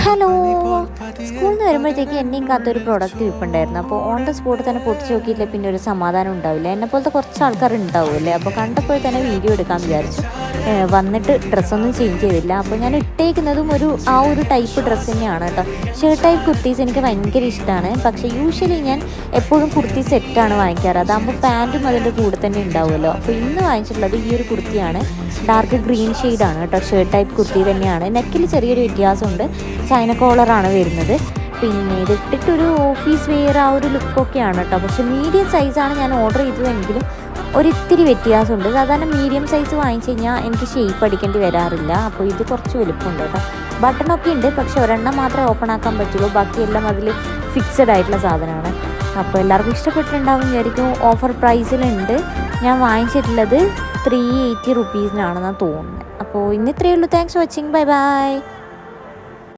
Hello, സ്കൂളിൽ നിന്ന് വരുമ്പോഴത്തേക്ക് എന്നെയും കാത്തൊരു പ്രോഡക്റ്റ് വിൽപ്പുണ്ടായിരുന്നു. അപ്പോൾ ഓൺ ദ സ്പോട്ട് തന്നെ പൊട്ടിച്ച് നോക്കിയില്ല പിന്നെ ഒരു സമാധാനം ഉണ്ടാവില്ല. എന്നെപ്പോലത്തെ കുറച്ച് ആൾക്കാർ ഉണ്ടാവുമല്ലേ. അപ്പോൾ കണ്ടപ്പോൾ തന്നെ വീഡിയോ എടുക്കാമെന്ന് വിചാരിച്ചു. വന്നിട്ട് ഡ്രസ്സൊന്നും ചേഞ്ച് ചെയ്തില്ല. അപ്പോൾ ഞാൻ ഇട്ടേക്കുന്നതും ആ ഒരു ടൈപ്പ് ഡ്രസ്സ് തന്നെയാണ് കേട്ടോ. ഷർട്ട് ടൈപ്പ് കുർത്തീസ് എനിക്ക് ഭയങ്കര ഇഷ്ടമാണ്. പക്ഷേ യൂഷ്വലി ഞാൻ എപ്പോഴും കുർത്തി സെറ്റാണ് വാങ്ങിക്കാറ്. അതാകുമ്പോൾ പാൻറ്റും അതിൻ്റെ കൂടെ തന്നെ ഉണ്ടാവുമല്ലോ. അപ്പോൾ ഇന്ന് വാങ്ങിച്ചിട്ടുള്ളത് ഈ ഒരു കുർത്തിയാണ്. ഡാർക്ക് ഗ്രീൻ ഷെയ്ഡാണ് കേട്ടോ. ഷർട്ട് ടൈപ്പ് കുർത്തി തന്നെയാണ്. നെക്കിൽ ചെറിയൊരു വ്യത്യാസമുണ്ട്. ചൈന കോളറാണ് വരുന്നത്. പിന്നെ ഇതിട്ടിട്ടൊരു ഓഫീസ് വെയർ ആ ഒരു ലുക്കൊക്കെയാണ് കേട്ടോ. പക്ഷെ മീഡിയം സൈസാണ് ഞാൻ ഓർഡർ ചെയ്തതെങ്കിലും ഒരിത്തിരി വ്യത്യാസമുണ്ട്. സാധാരണ മീഡിയം സൈസ് വാങ്ങിച്ചു കഴിഞ്ഞാൽ എനിക്ക് ഷേപ്പ് അടിക്കേണ്ടി വരാറില്ല. അപ്പോൾ ഇത് കുറച്ച് വലുപ്പമുണ്ട് കേട്ടോ. ബട്ടണൊക്കെ ഉണ്ട്, പക്ഷെ ഒരെണ്ണം മാത്രമേ ഓപ്പൺ ആക്കാൻ പറ്റുള്ളൂ. ബാക്കിയെല്ലാം അതിൽ ഫിക്സഡ് ആയിട്ടുള്ള സാധനമാണ്. അപ്പോൾ എല്ലാവർക്കും ഇഷ്ടപ്പെട്ടിട്ടുണ്ടാവും വിചാരിക്കും. ഓഫർ പ്രൈസിലുണ്ട്. ഞാൻ വാങ്ങിച്ചിട്ടുള്ളത് 380 റുപ്പീസിനാണെന്നാണ് തോന്നുന്നത്. അപ്പോൾ ഇന്ന് ഇത്രയേ ഉള്ളൂ. Thanks for watching. Bye bye.